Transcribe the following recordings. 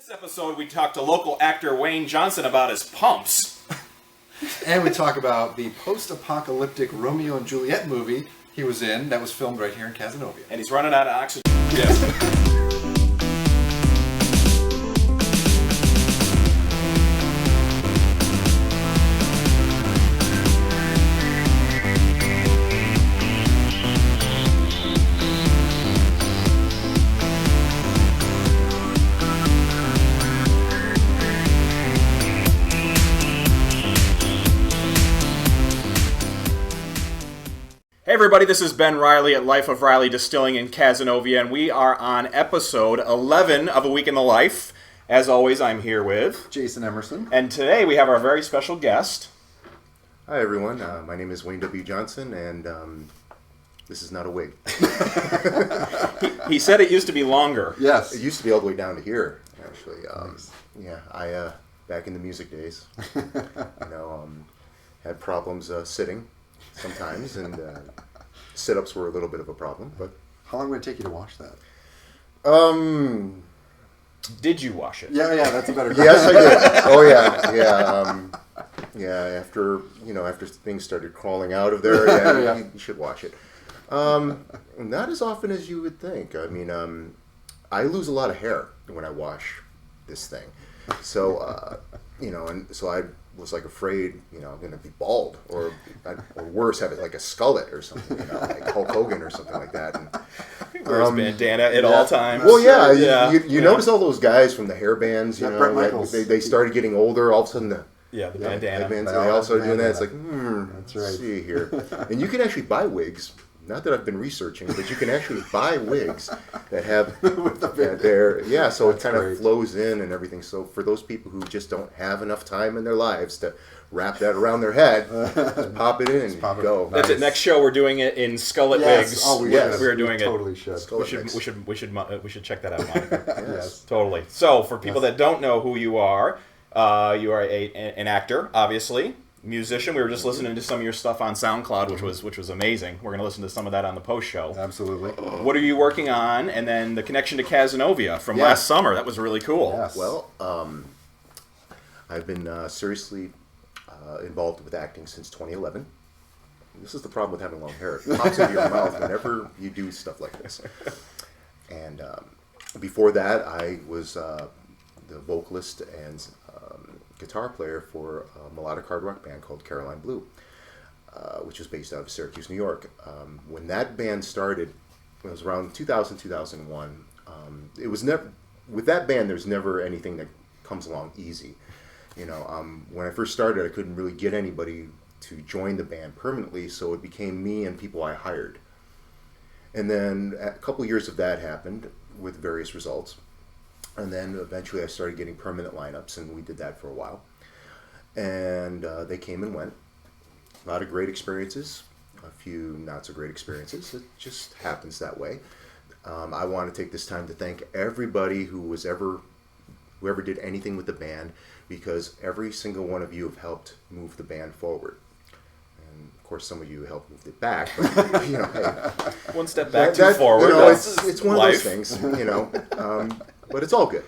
This episode, we talked to local actor Wayne Johnson about his pumps. And we talk about the post-apocalyptic Romeo and Juliet movie he was in that was filmed right here in Cazenovia. And he's running out of oxygen. Yes. Hey everybody, this is Ben Reilley at Life of Reilley Distilling in Cazenovia, and we are on episode 11 of A Week in the Life. As always, I'm here with Jason Emerson. And today we have our very special guest. Hi everyone, my name is Wayne W. Johnson, and this is not a wig. He said it used to be longer. Yes. It used to be all the way down to here, actually. Yeah, I back in the music days, had problems sitting sometimes, and sit-ups were a little bit of a problem. But how long would it take you to wash that? Did you wash it? Yeah, that's a better question. Yes, I did. Oh yeah. After things started crawling out of there, you should wash it. Not as often as you would think. I mean, I lose a lot of hair when I wash this thing, so so I was like afraid, I'm going to be bald, or worse, have it like a skullet or something, like Hulk Hogan or something like that. And wears bandana at all times. Well, you notice all those guys from the hair bands, they started getting older. All of a sudden, the bandana. Bands, they all started doing that. It's like, that's right. Let's see here, and you can actually buy wigs. Not that I've been researching, but you can actually buy wigs that have so it kind of flows in and everything. So for those people who just don't have enough time in their lives to wrap that around their head, just pop it in and go. That's it. Next show, we're doing it in skullet wigs. Oh, we're doing it. Totally should. We should check that out, Monica. Yes, totally. So for people that don't know who you are an actor, obviously. Musician. We were just listening to some of your stuff on SoundCloud, which was amazing. We're going to listen to some of that on the post show. Absolutely. What are you working on? And then the connection to Cazenovia from last summer. That was really cool. Yes. Well, I've been seriously involved with acting since 2011. This is the problem with having long hair. It pops into your mouth whenever you do stuff like this. And before that, I was the vocalist and guitar player for a melodic hard rock band called Caroline Blue, which was based out of Syracuse, New York. When that band started, it was around 2000, 2001. It was never, with that band, there's never anything that comes along easy. When I first started, I couldn't really get anybody to join the band permanently, so it became me and people I hired. And then a couple of years of that happened with various results. And then eventually I started getting permanent lineups, and we did that for a while. And they came and went. A lot of great experiences, a few not so great experiences. It just happens that way. I want to take this time to thank everybody whoever did anything with the band, because every single one of you have helped move the band forward. And of course, some of you helped move it back. But, hey, one step back, two forward. It's one of those things, But it's all good,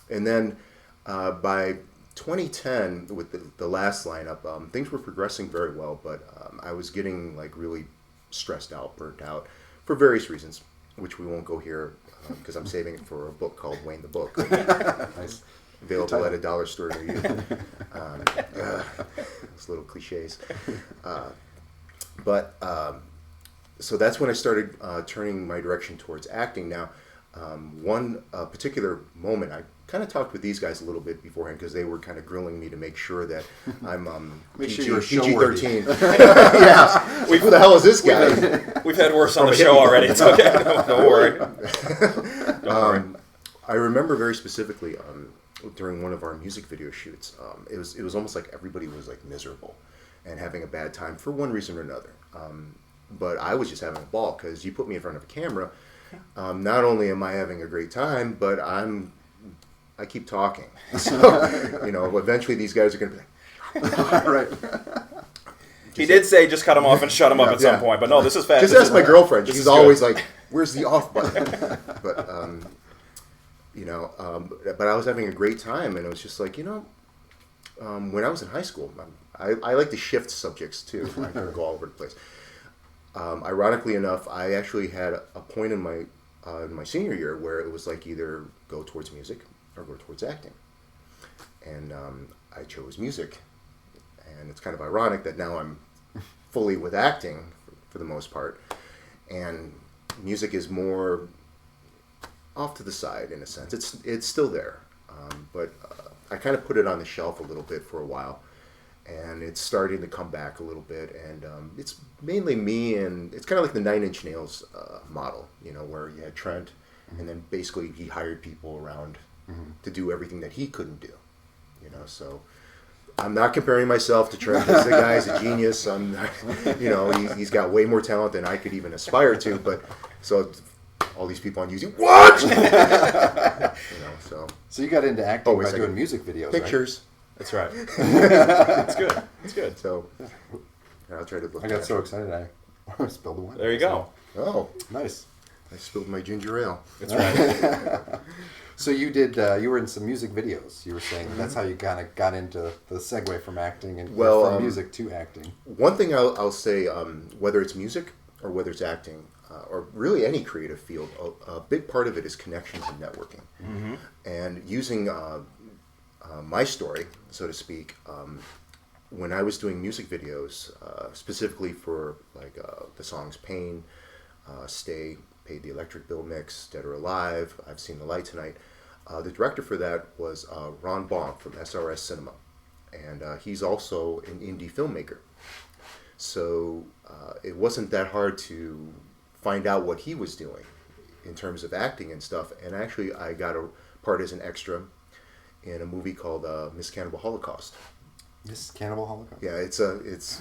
and then by 2010, with the last lineup, things were progressing very well, but I was getting really stressed out, burnt out, for various reasons, which we won't go here because I'm saving it for a book called Wayne the Book. Nice. Available at a dollar store near you. Those little cliches. So that's when I started turning my direction towards acting. Now, one particular moment, I kind of talked with these guys a little bit beforehand because they were kind of grilling me to make sure that I'm PG-13. Yeah. Who the hell is this guy? We've had worse on the show already. It's okay. Don't worry. Don't worry. I remember very specifically during one of our music video shoots, it was almost like everybody was miserable and having a bad time for one reason or another. But I was just having a ball because you put me in front of a camera. Not only am I having a great time, but I keep talking. So, eventually these guys are going to be like, right. He did say just cut him off and shut him up at some point, but no, this is fast. Just ask my girlfriend. She's always like, "Where's the off button?" But But I was having a great time, and it was just like, when I was in high school, I like to shift subjects too. I kind of go all over the place. Ironically enough, I actually had a point in my senior year where it was like either go towards music or go towards acting, and I chose music. And it's kind of ironic that now I'm fully with acting for the most part, and music is more off to the side in a sense. It's still there, but I kind of put it on the shelf a little bit for a while, and it's starting to come back a little bit. And it's mainly me, and it's kind of like the Nine Inch Nails model, where you had Trent, and then basically he hired people around to do everything that he couldn't do, So I'm not comparing myself to Trent. This guy's a genius. He's got way more talent than I could even aspire to. But so all these people on YouTube, what? So you got into acting by doing music videos, pictures. Right? That's right. It's good. It's good. So I'll try to look. I got so excited I spilled the wine. There you go. Oh, nice. I spilled my ginger ale. That's right. So you did. You were in some music videos. You were saying that's how you kind of got into the segue from acting and from music to acting. One thing I'll say, whether it's music or whether it's acting, or really any creative field, a big part of it is connections and networking, and using my story, so to speak. When I was doing music videos, specifically for like the songs "Pain," "Stay," "Paid the Electric Bill" mix, "Dead or Alive," "I've Seen the Light Tonight." The director for that was Ron Bonk from SRS Cinema, and he's also an indie filmmaker. So it wasn't that hard to find out what he was doing in terms of acting and stuff. And actually, I got a part as an extra in a movie called Miss Cannibal Holocaust. Miss Cannibal Holocaust. Yeah, it's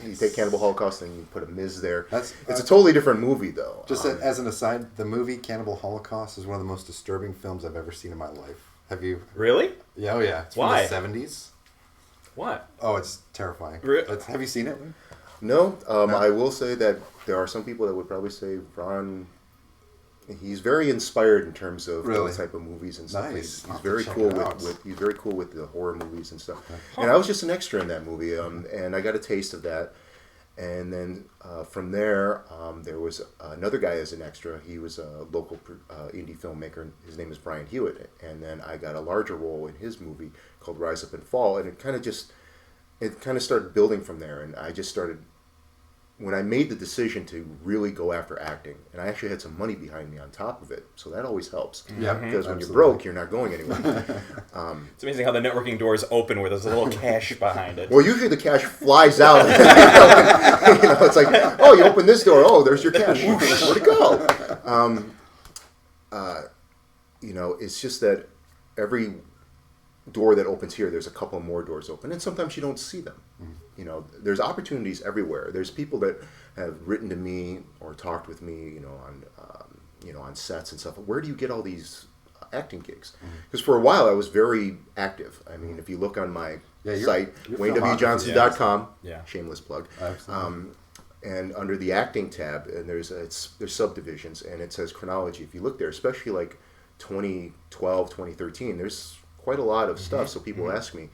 you take Cannibal Holocaust and you put a Ms. there. It's a totally different movie though. Just as an aside, the movie Cannibal Holocaust is one of the most disturbing films I've ever seen in my life. Have you? Really? Yeah, oh yeah. It's Why? From the 70s. What? Oh, it's terrifying. Have you seen it? No, I will say that there are some people that would probably say Ron. He's very inspired in terms of those type of movies and stuff. Nice. He's very cool he's very cool with the horror movies and stuff. And I was just an extra in that movie, and I got a taste of that. And then from there, there was another guy as an extra. He was a local indie filmmaker. His name is Brian Hewitt. And then I got a larger role in his movie called Rise Up and Fall. And it kind of started building from there. And I just started, when I made the decision to really go after acting, and I actually had some money behind me on top of it, so that always helps. Yeah, because when you're broke, you're not going anywhere. It's amazing how the networking doors open where there's a little cash behind it. Well, usually the cash flies out. It's like, oh, you open this door, oh, there's your cash. Where'd it go? It's just that every door that opens here, there's a couple more doors open, and sometimes you don't see them. There's opportunities everywhere. There's people that have written to me or talked with me, on sets and stuff. Where do you get all these acting gigs? Because for a while I was very active. I mean, if you look on my site, WayneWJohnson.com, shameless plug, and under the acting tab, and there's subdivisions, and it says chronology. If you look there, especially like 2012, 2013, there's quite a lot of stuff. So people ask me,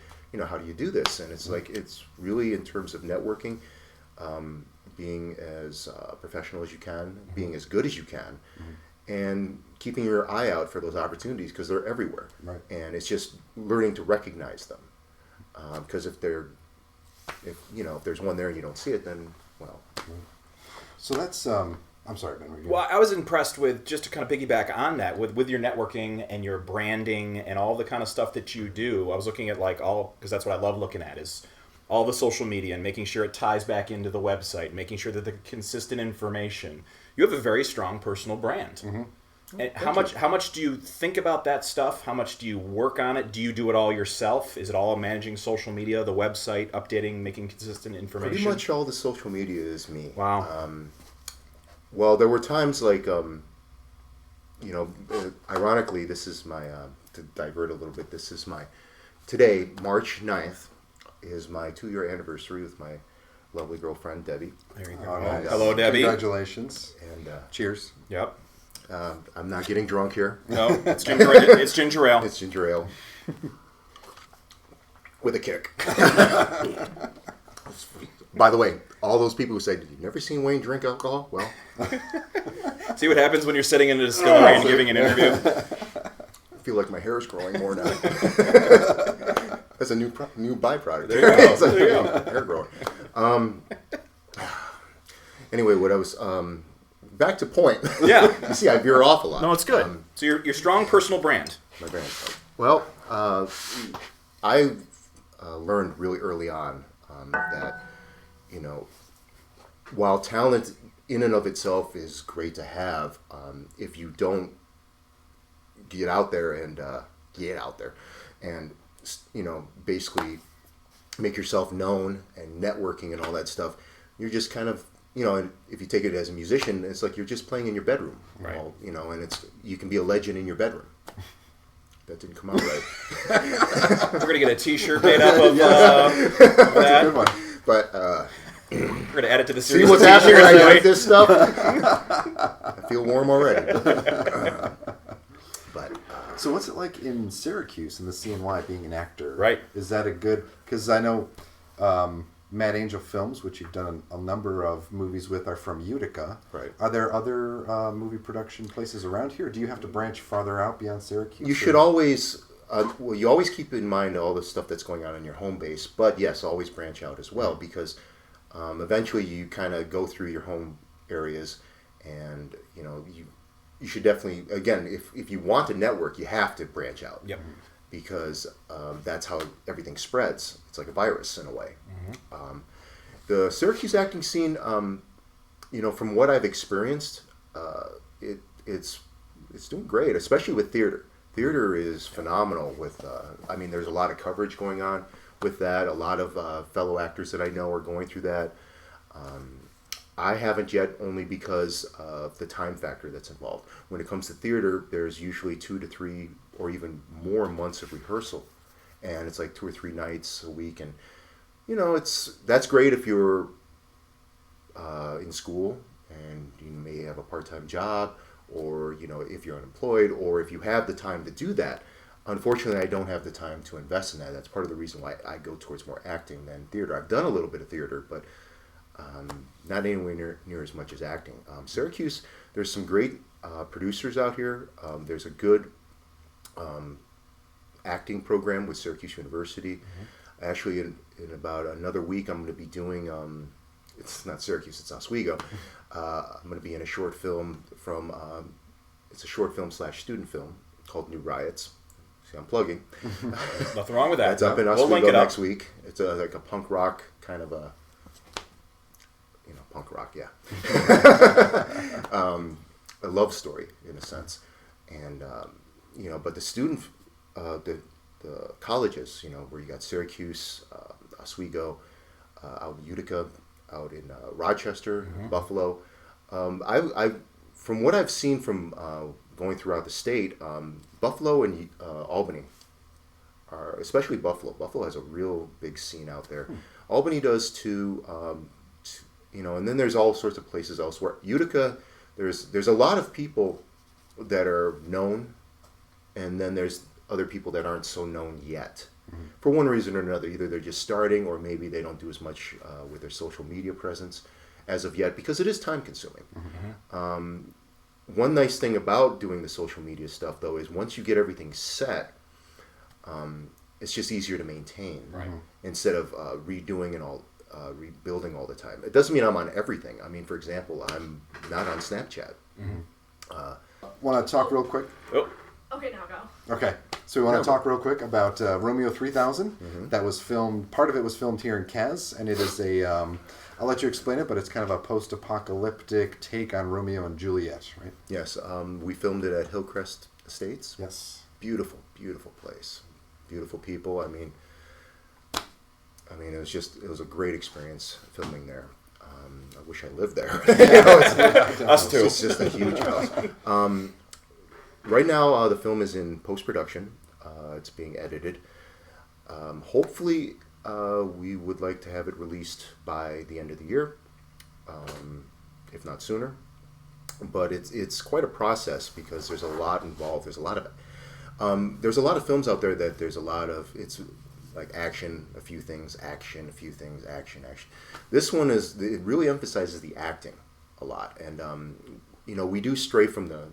how do you do this? And it's like, it's really in terms of networking, being as professional as you can, being as good as you can, and keeping your eye out for those opportunities because they're everywhere. Right. And it's just learning to recognize them. Because if there's one there and you don't see it, then, well. So that's, I'm sorry, Ben. Well, I was impressed with, just to kind of piggyback on that, with your networking and your branding and all the kind of stuff that you do. I was looking at because that's what I love looking at, is all the social media and making sure it ties back into the website, making sure that the consistent information. You have a very strong personal brand. And how much do you think about that stuff? How much do you work on it? Do you do it all yourself? Is it all managing social media, the website, updating, making consistent information? Pretty much all the social media is me. Wow. Well, there were times like, ironically, this is my, to divert a little bit, today, March 9th, is my 2-year anniversary with my lovely girlfriend, Debbie. There you go. Nice. Hello, Debbie. Congratulations. And cheers. Yep. I'm not getting drunk here. No, it's ginger. It's ginger ale. It's ginger ale. With a kick. By the way, all those people who say, "Did you never seen Wayne drink alcohol?" Well, see what happens when you're sitting in a distillery and giving an interview. I feel like my hair is growing more now. That's a new byproduct. There you go. There you go. Hair growing. Anyway, what I was back to point. Yeah. You see, I veer off a lot. No, it's good. So your strong personal brand. My brand. Well, I learned really early on that, you know, while talent in and of itself is great to have, if you don't get out there and you know, basically make yourself known and networking and all that stuff, you're just kind of, you know, and if you take it as a musician, it's like you're just playing in your bedroom, right? Well, you know, and you can be a legend in your bedroom. That didn't come out right. We're gonna get a T-shirt made up of That's that. a good one. But we're gonna add it to the see series. what's happening when I write this stuff? I feel warm already. But so what's it like in Syracuse in the CNY being an actor? Right. Is that a good? Because I know Mad Angel Films, which you've done a number of movies with, are from Utica. Right. Are there other movie production places around here? Or do you have to branch farther out beyond Syracuse? you should always, you always keep in mind all the stuff that's going on in your home base. But yes, always branch out as well, because eventually you kind of go through your home areas, and you know you should definitely, again, if you want to network, you have to branch out. Yep. Because that's how everything spreads. It's like a virus in a way. The Syracuse acting scene, you know, from what I've experienced, it's doing great, especially with theater. Theater is phenomenal. With I mean, there's a lot of coverage going on with that. A lot of fellow actors that I know are going through that. I haven't yet, only because of the time factor that's involved. When it comes to theater, there's usually 2 to 3 or even more months of rehearsal, and it's like 2 or 3 nights a week. And you know, that's great if you're in school and you may have a part-time job, or you know, if you're unemployed, or if you have the time to do that. Unfortunately, I don't have the time to invest in that. That's part of the reason why I go towards more acting than theater. I've done a little bit of theater, but not anywhere near as much as acting. Syracuse, there's some great producers out here. There's a good acting program with Syracuse University. Mm-hmm. Actually, in about another week, I'm going to be doing, it's not Syracuse, it's Oswego. I'm going to be in a short film from, it's a short film / student film called Riots. See, I'm plugging. Nothing wrong with that. It's up in Oswego next week. It's like a punk rock kind of a, you know, punk rock, yeah. A love story in a sense, and you know, but the student, the colleges, you know, where you got Syracuse, Oswego, out in Utica, out in Rochester, mm-hmm. Buffalo. I from what I've seen from going throughout the state, Buffalo and Albany are, especially Buffalo. Buffalo has a real big scene out there. Albany does too. You know, and then there's all sorts of places elsewhere. Utica, there's a lot of people that are known, and then there's other people that aren't so known yet, mm-hmm. for one reason or another. Either they're just starting, or maybe they don't do as much with their social media presence as of yet, because it is time consuming. Mm-hmm. One nice thing about doing the social media stuff, though, is once you get everything set, it's just easier to maintain, right? Instead of redoing and all. Rebuilding all the time. It doesn't mean I'm on everything. I mean, for example, I'm not on Snapchat. Mm-hmm. Want to talk real quick? Oh. Okay, now go. Okay, so we want to talk real quick about Romeo 3000. Mm-hmm. That was filmed. Part of it was filmed here in Kaz, and it is a. I'll let you explain it, but it's kind of a post-apocalyptic take on Romeo and Juliet, right? Yes, we filmed it at Hillcrest Estates. Yes. Beautiful, beautiful place. Beautiful people. I mean, it was a great experience filming there. I wish I lived there. You know, us too. It's just a huge house. Right now, the film is in post-production. It's being edited. Hopefully, we would like to have it released by the end of the year, if not sooner. but it's quite a process because there's a lot involved. There's a lot of films out there that there's a lot of, it's like action, a few things, action, a few things, action. This one it really emphasizes the acting a lot, and we do stray from the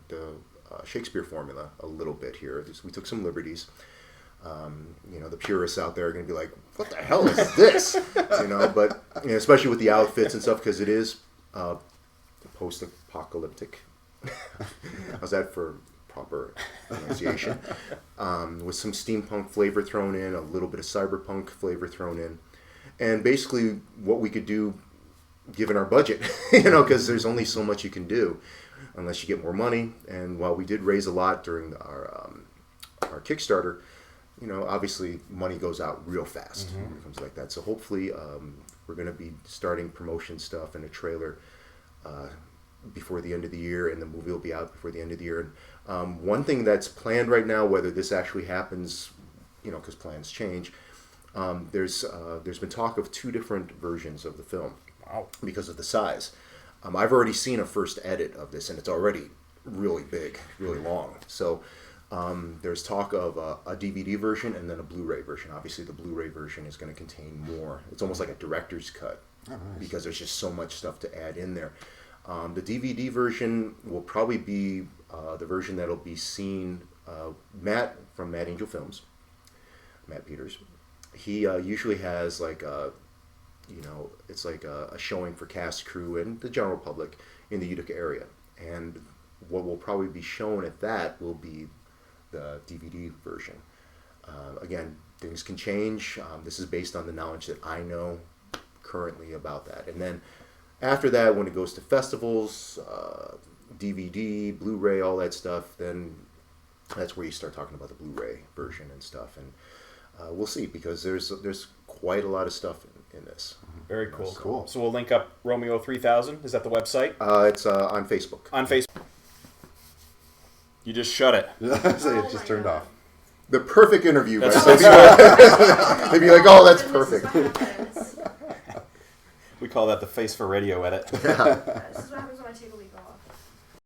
Shakespeare formula a little bit here. We took some liberties. The purists out there are going to be like, "What the hell is this?" But especially with the outfits and stuff, because it is post-apocalyptic. How's that for proper pronunciation? With some steampunk flavor thrown in, a little bit of cyberpunk flavor thrown in, and basically what we could do, given our budget, because there's only so much you can do unless you get more money. And while we did raise a lot during our Kickstarter, obviously money goes out real fast when it comes like that. So hopefully we're going to be starting promotion stuff and a trailer before the end of the year, and the movie will be out before the end of the year. And one thing that's planned right now, whether this actually happens, because plans change, there's been talk of 2 different versions of the film. Wow. Because of the size. I've already seen a first edit of this, and it's already really big, really long. So there's talk of a DVD version and then a Blu-ray version. Obviously, the Blu-ray version is going to contain more. It's almost like a director's cut because there's just so much stuff to add in there. The DVD version will probably be the version that'll be seen. Matt from Mad Angel Films, Matt Peters, he usually has like it's like a showing for cast, crew, and the general public in the Utica area. And what will probably be shown at that will be the DVD version. Again, things can change. This is based on the knowledge that I know currently about that. And then after that, when it goes to festivals, DVD, Blu-ray, all that stuff, then that's where you start talking about the Blu-ray version and stuff. And we'll see, because there's quite a lot of stuff in this. Very cool. That's cool. So we'll link up Romeo 3000. Is that the website? It's on Facebook. On Facebook. You just shut it. It just turned off. The perfect interview. That's Right? They'd be like, "Oh, that's perfect." We call that the face for radio edit. This is what